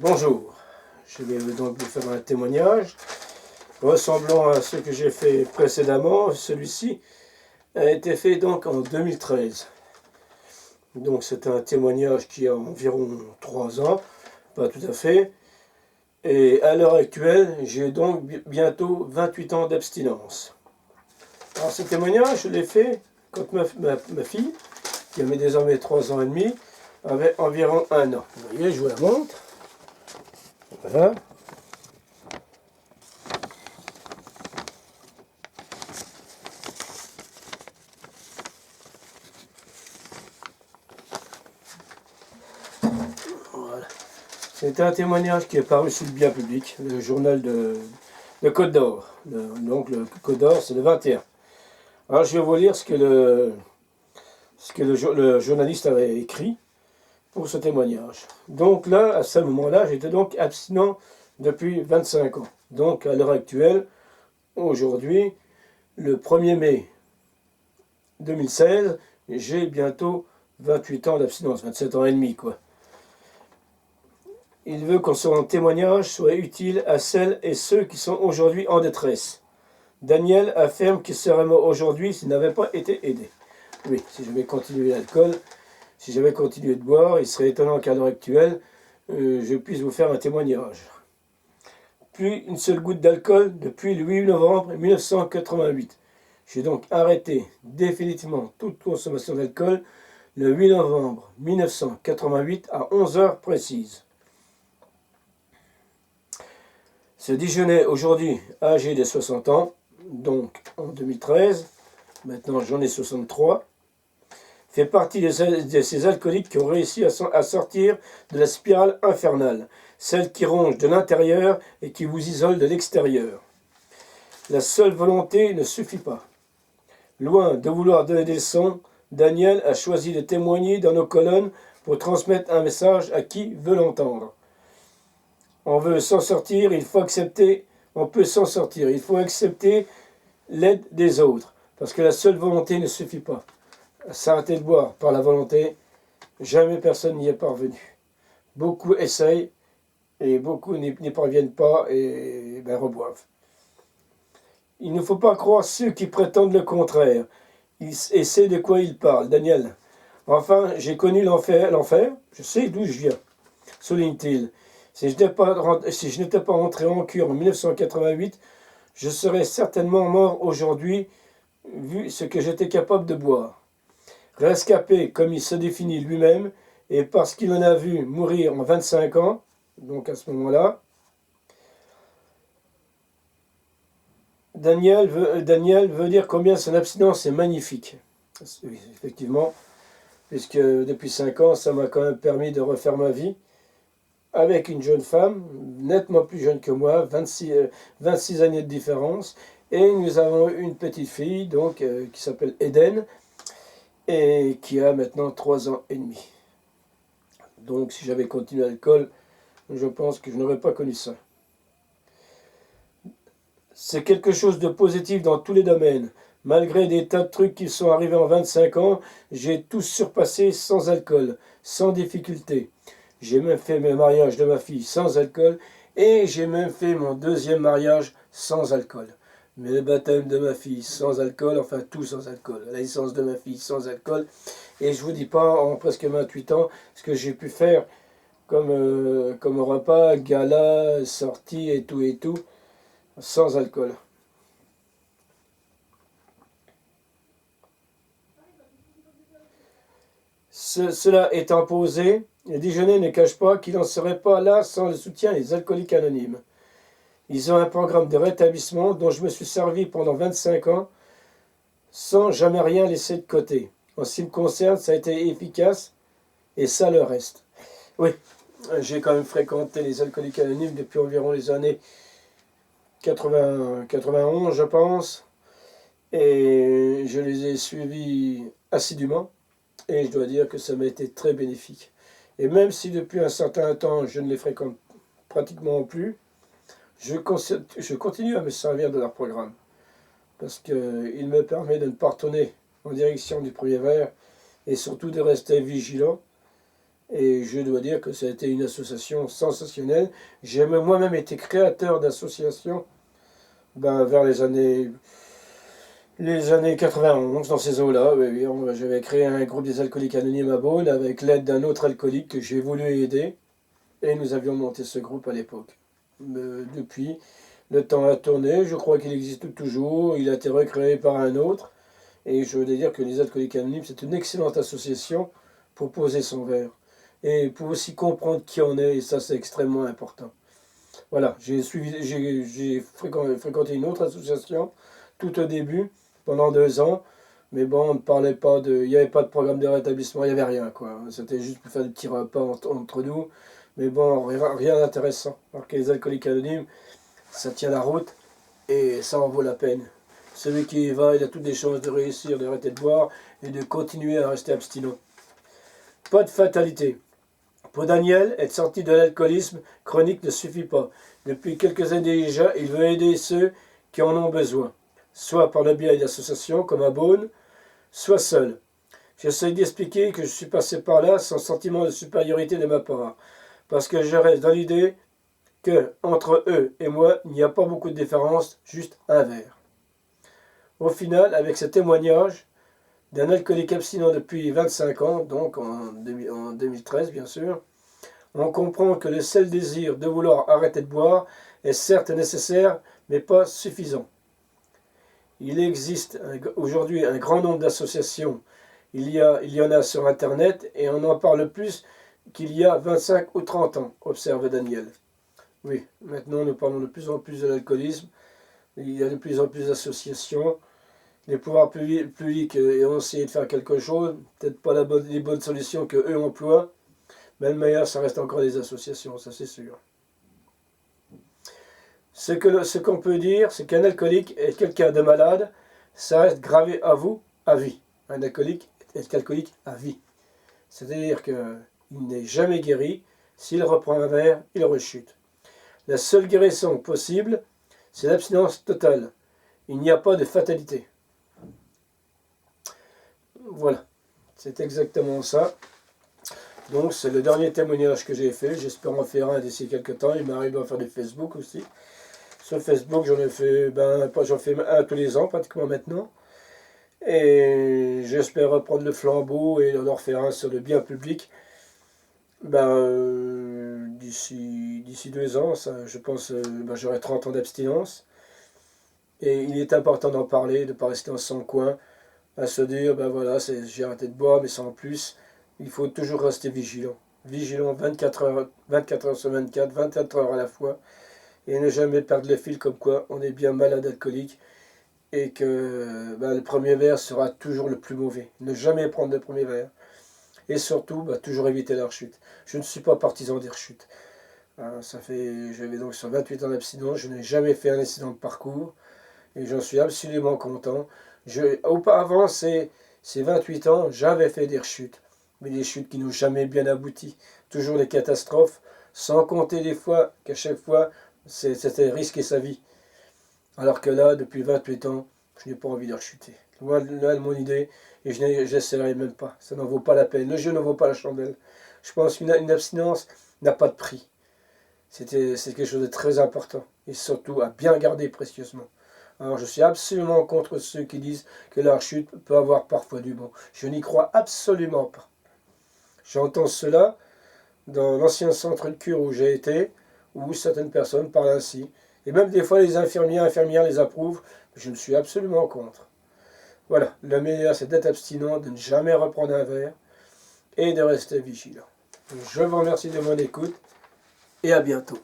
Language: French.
Bonjour, je vais donc vous faire un témoignage ressemblant à ce que j'ai fait précédemment. Celui-ci a été fait donc en 2013. Donc c'est un témoignage qui a environ 3 ans, pas tout à fait. Et à l'heure actuelle, j'ai donc bientôt 28 ans d'abstinence. Alors ce témoignage, je l'ai fait quand ma fille, qui avait désormais 3 ans et demi, avait environ 1 an. Vous voyez, je vous la montre. Voilà. Voilà. C'est un témoignage qui est paru sur le bien public, le journal de Côte d'Or. Donc le Côte d'Or, c'est le 21. Alors je vais vous lire ce que le journaliste avait écrit pour ce témoignage. Donc là, à ce moment-là, j'étais donc abstinent depuis 25 ans. Donc à l'heure actuelle, aujourd'hui, le 1er mai 2016, j'ai bientôt 28 ans d'abstinence, 27 ans et demi quoi. Il veut que son témoignage soit utile à celles et ceux qui sont aujourd'hui en détresse. Daniel affirme qu'il serait mort aujourd'hui s'il n'avait pas été aidé. Oui, si j'avais continué l'alcool, si j'avais continué de boire, il serait étonnant qu'à l'heure actuelle, je puisse vous faire un témoignage. Plus une seule goutte d'alcool depuis le 8 novembre 1988. J'ai donc arrêté définitivement toute consommation d'alcool le 8 novembre 1988 à 11 heures précises. Ce déjeuner aujourd'hui, âgé de 60 ans, donc en 2013, maintenant j'en ai 63, fait partie de ces alcooliques qui ont réussi à sortir de la spirale infernale, celle qui ronge de l'intérieur et qui vous isole de l'extérieur. La seule volonté ne suffit pas. Loin de vouloir donner des leçons, Daniel a choisi de témoigner dans nos colonnes pour transmettre un message à qui veut l'entendre. On veut s'en sortir, il faut accepter, on peut s'en sortir, il faut accepter l'aide des autres, parce que la seule volonté ne suffit pas. S'arrêter de boire par la volonté, jamais personne n'y est parvenu. Beaucoup essayent, et beaucoup n'y parviennent pas, et reboivent. Il ne faut pas croire ceux qui prétendent le contraire, et c'est de quoi ils parlent. Daniel, enfin, j'ai connu l'enfer, je sais d'où je viens, souligne-t-il. Si je n'étais pas rentré en cure en 1988, je serais certainement mort aujourd'hui, vu ce que j'étais capable de boire. Rescapé comme il se définit lui-même, et parce qu'il en a vu mourir en 25 ans, donc à ce moment-là, Daniel veut dire combien son abstinence est magnifique. Effectivement, puisque depuis 5 ans, ça m'a quand même permis de refaire ma vie, avec une jeune femme, nettement plus jeune que moi, 26 années de différence, et nous avons une petite fille donc qui s'appelle Eden, et qui a maintenant 3 ans et demi. Donc si j'avais continué l'alcool, je pense que je n'aurais pas connu ça. C'est quelque chose de positif dans tous les domaines. Malgré des tas de trucs qui sont arrivés en 25 ans, j'ai tout surpassé sans alcool, sans difficulté. J'ai même fait mes mariages de ma fille sans alcool et j'ai même fait mon deuxième mariage sans alcool. Mais le baptême de ma fille sans alcool, enfin tout sans alcool. La naissance de ma fille sans alcool. Et je vous dis pas en presque 28 ans ce que j'ai pu faire comme repas, gala, sortie et tout, sans alcool. Cela étant posé, le déjeuner ne cache pas qu'il n'en serait pas là sans le soutien des alcooliques anonymes. Ils ont un programme de rétablissement dont je me suis servi pendant 25 ans sans jamais rien laisser de côté. En ce qui me concerne, ça a été efficace et ça le reste. Oui, j'ai quand même fréquenté les alcooliques anonymes depuis environ les années 91, je pense, et je les ai suivis assidûment. Et je dois dire que ça m'a été très bénéfique. Et même si depuis un certain temps, je ne les fréquente pratiquement plus, je continue à me servir de leur programme. Parce qu'il me permet de ne pas retourner en direction du premier verre et surtout de rester vigilant Et je dois dire que ça a été une association sensationnelle. J'ai moi-même été créateur d'associations vers les années 91, dans ces eaux-là. Oui, oui, j'avais créé un groupe des alcooliques anonymes à Beaune avec l'aide d'un autre alcoolique que j'ai voulu aider. Et nous avions monté ce groupe à l'époque. Depuis, le temps a tourné, je crois qu'il existe toujours, il a été recréé par un autre. Et je voulais dire que les alcooliques anonymes, c'est une excellente association pour poser son verre. Et pour aussi comprendre qui on est, et ça c'est extrêmement important. Voilà, j'ai fréquenté une autre association tout au début, pendant 2 ans. Mais bon, on ne parlait pas il n'y avait pas de programme de rétablissement, il n'y avait rien, quoi. C'était juste pour faire des petits repas entre nous. Mais bon, rien d'intéressant. Alors que les alcooliques anonymes, ça tient la route et ça en vaut la peine. Celui qui y va, il a toutes les chances de réussir, d'arrêter de boire et de continuer à rester abstinent. Pas de fatalité. Pour Daniel, être sorti de l'alcoolisme chronique ne suffit pas. Depuis quelques années déjà, il veut aider ceux qui en ont besoin, soit par le biais d'associations comme à Beaune, soit seul. J'essaie d'expliquer que je suis passé par là sans sentiment de supériorité de ma part, parce que je reste dans l'idée que entre eux et moi, il n'y a pas beaucoup de différence, juste un verre. Au final, avec ce témoignage d'un alcoolique abstinent depuis 25 ans, donc en 2013 bien sûr, on comprend que le seul désir de vouloir arrêter de boire est certes nécessaire, mais pas suffisant. Il existe aujourd'hui un grand nombre d'associations. Il y en a sur Internet et on en parle plus qu'il y a 25 ou 30 ans, observe Daniel. Oui, maintenant nous parlons de plus en plus de l'alcoolisme. Il y a de plus en plus d'associations. Les pouvoirs publics ont essayé de faire quelque chose, peut-être pas les bonnes solutions qu'eux emploient, mais le meilleur, ça reste encore des associations, ça c'est sûr. Ce qu'on peut dire, c'est qu'un alcoolique est quelqu'un de malade, ça reste gravé à vous, à vie. Un alcoolique est alcoolique à vie. C'est-à-dire qu'il n'est jamais guéri, s'il reprend un verre, il rechute. La seule guérison possible, c'est l'abstinence totale. Il n'y a pas de fatalité. Voilà, c'est exactement ça. Donc c'est le dernier témoignage que j'ai fait. J'espère en faire un d'ici quelques temps. Il m'arrive à faire du Facebook aussi. Sur Facebook, j'en fais un tous les ans pratiquement maintenant. Et j'espère reprendre le flambeau et en refaire un sur le bien public. D'ici 2 ans, ça, je pense j'aurai 30 ans d'abstinence. Et il est important d'en parler, de ne pas rester dans son coin, à se dire, j'ai arrêté de boire, mais sans plus. Il faut toujours rester vigilant. Vigilant 24 heures sur 24, 24 heures à la fois. Et ne jamais perdre le fil comme quoi on est bien malade alcoolique. Et que le premier verre sera toujours le plus mauvais. Ne jamais prendre le premier verre. Et surtout, toujours éviter la rechute. Je ne suis pas partisan des rechutes. J'avais donc sur 28 ans d'abstinence, je n'ai jamais fait un accident de parcours. Et j'en suis absolument content. Auparavant, ces 28 ans, j'avais fait des rechutes. Mais des chutes qui n'ont jamais bien abouti. Toujours des catastrophes, sans compter des fois qu'à chaque fois, c'était risquer sa vie. Alors que là, depuis 28 ans, je n'ai pas envie de rechuter. Loin de mon idée, et je n'essaierai même pas. Ça n'en vaut pas la peine. Le jeu ne vaut pas la chandelle. Je pense qu'une abstinence n'a pas de prix. C'est quelque chose de très important. Et surtout à bien garder précieusement. Alors je suis absolument contre ceux qui disent que la rechute peut avoir parfois du bon. Je n'y crois absolument pas. J'entends cela dans l'ancien centre de cure où j'ai été, où certaines personnes parlent ainsi. Et même des fois les infirmières les approuvent. Je ne suis absolument contre. Voilà, le meilleur c'est d'être abstinent, de ne jamais reprendre un verre et de rester vigilant. Je vous remercie de mon écoute et à bientôt.